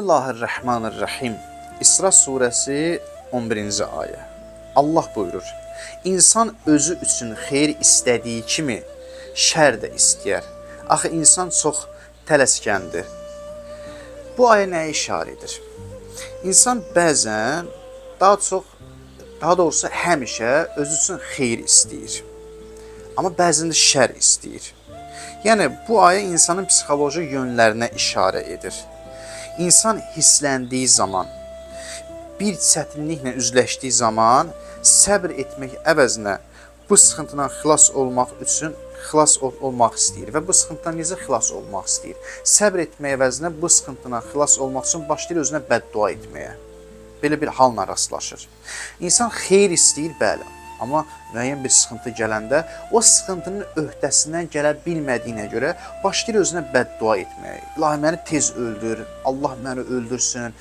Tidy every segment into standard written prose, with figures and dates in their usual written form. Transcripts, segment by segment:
Bismillahirrahmanirrahim. İsra surəsi 11-ci ayə. Allah buyurur: İnsan özü üçün xeyir istədiyi kimi şər də istəyər. Axı insan çox tələskəndir. Bu ayə nəyə işarə edir? İnsan bəzən, daha doğrusu həmişə özü üçün xeyir istəyir. Amma bəzən də şər istəyir. Yəni bu ayə insanın psixoloji yönlərinə işarə edir. İnsan hissləndiyi zaman, bir çətinliklə üzləşdiyi zaman səbr etmək əvəzinə bu sıxıntıdan xilas olmaq üçün olmaq istəyir və bu sıxıntıdan necə xilas olmaq istəyir? Səbr etmək əvəzinə bu sıxıntıdan xilas olmaq üçün başlayır özünə bəddua etməyə. Belə bir halla rastlaşır. İnsan xeyir istəyir, bəli. Amma müəyyən bir sıxıntı gələndə o sıxıntının öhdəsindən gələ bilmədiyinə görə başlayır özünə bəddua etməyə. İlahi məni tez öldür, Allah məni öldürsün,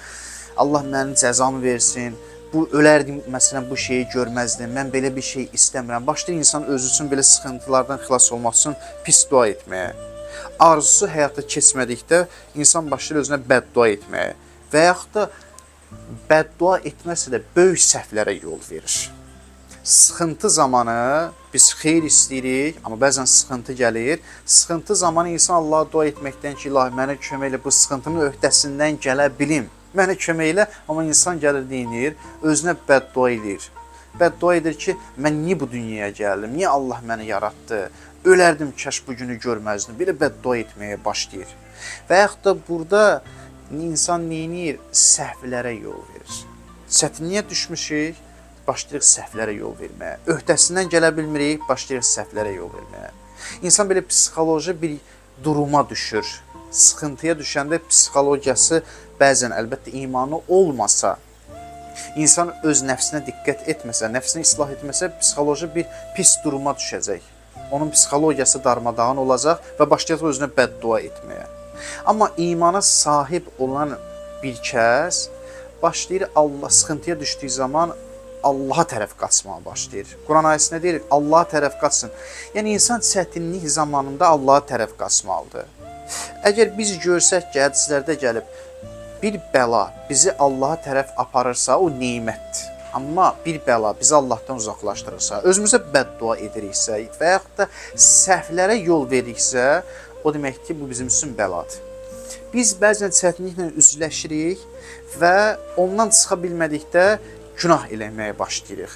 Allah mənim cəzamı versin, bu ölərdim, məsələn bu şeyi görməzdim, mən belə bir şey istəmirəm. Başlayır insan özü üçün belə sıxıntılardan xilas olmaq üçün pis dua etməyə. Arzusu həyata keçmədikdə insan başlayır özünə bəddua etməyə və yaxud da bəddua etməsə də böyük səhvlərə yol verir. Sıxıntı zamanı biz xeyir istəyirik, amma bəzən sıxıntı gəlir. Sıxıntı zamanı insan Allaha dua etməkdən ki, İlahi mənə kömək elə, bu sıxıntının öhdəsindən gələ bilim. Mənə kömək elə, amma insan gəlir deyinir, özünə bəddua edir. Bəddua edir ki, mən niyə bu dünyaya gəldim, niyə Allah məni yaratdı, ölərdim kəş bu günü görməzdim, belə bəddua etməyə başlayır. Və yaxud da burada insan neyinir? Səhvlərə yol verir. Çətinliyə düşmüşük, başlayırıq səhvlərə yol verməyə. Öhdəsindən gələ bilmirik, başlayırıq səhvlərə yol verməyə. İnsan belə psixoloji bir duruma düşür. Sıxıntıya düşəndə psixologiyası bəzən əlbəttə imanı olmasa, insan öz nəfsinə diqqət etməsə, nəfsini islah etməsə, psixoloji bir pis duruma düşəcək. Onun psixologiyası darmadağın olacaq və başlayacaq özünə bəddua etməyə. Amma imana sahib olan bir kəs başlayır sıxıntıya düşdüyü zaman Allaha tərəf qaçmağa başlayır. Quran ayəsində deyir, Allaha tərəf qaçsın. Yəni, insan çətinlik zamanında Allaha tərəf qaçmalıdır. Əgər biz görsək ki, hədislərdə gəlib, bir bəla bizi Allaha tərəf aparırsa, o neymətdir. Amma bir bəla bizi Allahdan uzaqlaşdırırsa, özümüzə bəddua ediriksə və yaxud da səhvlərə yol veririksə, o demək ki, bu bizim üçün bəladır. Biz bəzən çətinliklə üzləşirik və ondan çıxa bilmədikdə günah eləməyə başlayırıq.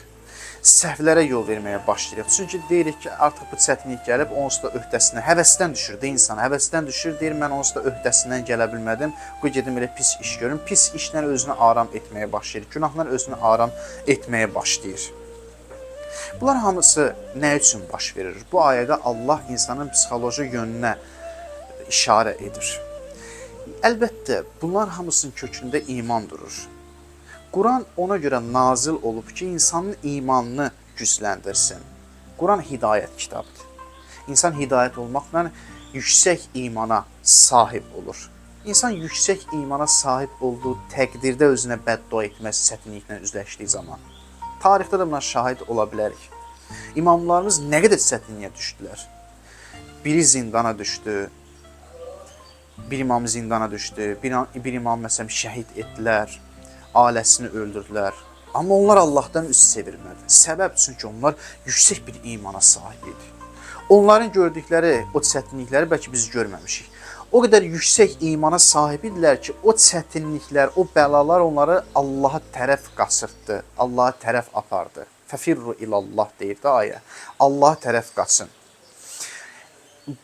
Səhvlərə yol verməyə başlayırıq. Çünki deyirik ki, artıq bu çətinlik gəlib, onsuz da öhdəsindən, həvəsdən düşür də insan, həvəsdən düşür, deyir, mən onsuz da öhdəsindən gələ bilmədim, bu gedim elə pis iş görüm, pis işlə özünə aram etməyə başlayır, günahlar özünə aram etməyə başlayır. Bunlar hamısı nə üçün baş verir? Bu ayədə Allah insanın psixoloji yönünə işarə edir. Əlbəttə, bunlar hamısının kökündə iman durur. Quran ona görə nazil olub ki, insanın imanını gücləndirsin. Quran hidayət kitabıdır. İnsan hidayət olmaqla yüksək imana sahib olur. İnsan yüksək imana sahib olduğu təqdirdə özünə bəddua etməz çətinliklə üzləşdiyi zaman. Tarixdə də buna şahid ola bilərik. İmamlarımız nə qədər çətinliyə düşdülər. Biri zindana düşdü, bir imam zindana düşdü, bir imam məsələn şəhid etdilər, ailəsini öldürdülər. Amma onlar Allahdan üz çevirmədi. Səbəb çünki onlar yüksək bir imana sahib idi. Onların gördükləri o çətinlikləri bəlkə biz görməmişik. O qədər yüksək imana sahib idilər ki, o çətinliklər, o bəlalar onları Allaha tərəf qaçırtdı, Allaha tərəf apardı. Fəfirru ilallah deyir də ayə. Allaha tərəf qaçın.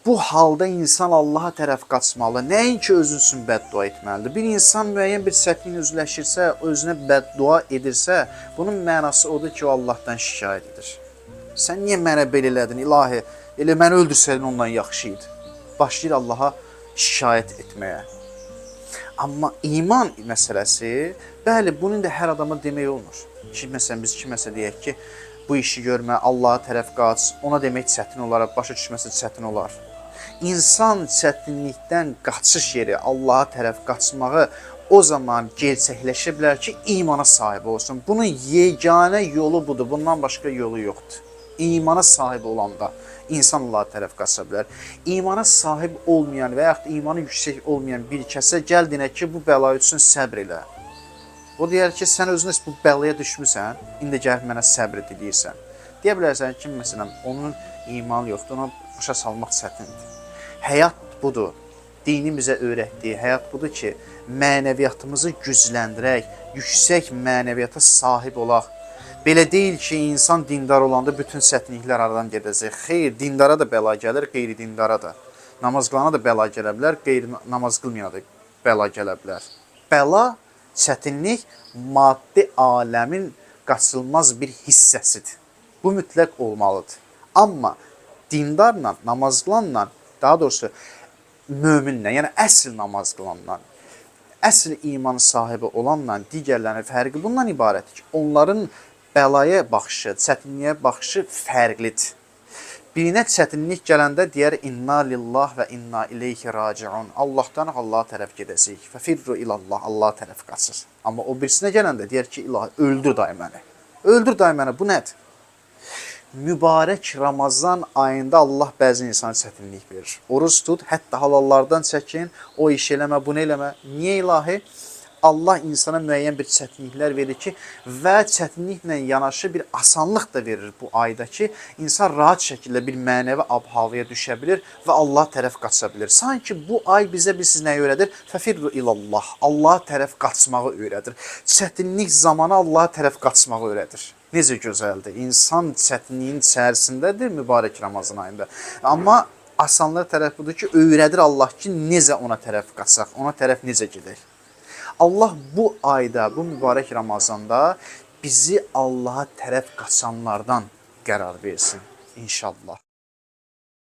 Bu halda insan Allaha tərəf qaçmalı. Nəinki özü üçün bəddua etməlidir. Bir insan müəyyən bir çətinliklə üzləşirsə, özünə bəddua edirsə, bunun mənası odur ki, o Allahdan şikayət edir. Sən niyə mənə belə elədin, İlahi? Elə məni öldürsəydin ondan yaxşı idi. Başlayır Allaha şikayət etməyə. Amma iman məsələsi, bəli, bunun da hər adama demək olmur. Ki, məsələn, biz kiməsə deyək ki, bu işi görmə, Allaha tərəf qaç, ona demək çətin olar, başa düşməsə çətin olar. İnsan çətinlikdən qaçış yeri Allaha tərəf qaçmağı o zaman gerçəkləşə bilər ki, imana sahib olsun. Bunun yeganə yolu budur, bundan başqa yolu yoxdur. İmana sahib olanda insan Allaha tərəf qaça bilər. İmana sahib olmayan və yaxud da imanı yüksək olmayan bir kəsə gəl deyək ki, bu bəla üçün səbr elə. O deyər ki, sən özün bu bəlaya düşmüsən, indi gəlib mənə səbr edirsən. Deyə bilərsən ki, məsələn, onun imanı yoxdur, ona başa salmaq çətindir. Həyat budur. Dinin bizə öyrətdiyi həyat budur ki, mənəviyyatımızı gücləndirək, yüksək mənəviyyata sahib olaq. Belə deyil ki, insan dindar olanda bütün çətinliklər aradan gedəcək. Xeyr, dindara da bəla gəlir, qeyri-dindara da. Namaz qılana da bəla gələ bilər, qeyri-namaz qılmayana da bəla gələ bilər. Bəla, çətinlik maddi aləmin qaçılmaz bir hissəsidir. Bu mütləq olmalıdır. Amma dindarla, namaz qılanla, daha doğrusu möminlə, yəni əsl namaz qılanla, əsl iman sahibi olanla digərlərinin fərqi bundan ibarətdir ki, onların bəlaya baxışı, çətinliyə baxışı fərqlidir. Birinə çətinlik gələndə deyər inna lillah və inna ileyhi raciun. Allahdan Allaha tərəf gedəcəyik. Fəfirru ilallah, Allaha tərəf qaçır. Amma o birisinə gələndə deyər ki, ilahi, öldür day məni. Öldür day məni, bu nədir? Mübarək Ramazan ayında Allah bəzi insana çətinlik verir. Oruç tut, hətta halallardan çəkin, o iş eləmə, bunu eləmə. Niyə ilahi? Allah insana müəyyən bir çətinliklər verir ki, və çətinliklə yanaşı bir asanlıq da verir bu ayda ki, insan rahat şəkildə bir mənəvi ab-havaya düşə bilir və Allah tərəf qaça bilir. Sanki bu ay bizə siz nəyi öyrədir? Fəfirru ilallah, Allah tərəf qaçmağı öyrədir. Çətinlik zamanı Allah tərəf qaçmağı öyrədir. Necə gözəldir. İnsan çətinliyin içərisindədir mübarək Ramazan ayında. Amma asanlıq tərəf budur ki, öyrədir Allah ki, necə ona tərəf qaçaq, ona tərəf necə gedək. Allah bu ayda, bu mübarək Ramazanda bizi Allaha tərəf qaçanlardan qərar versin inşallah.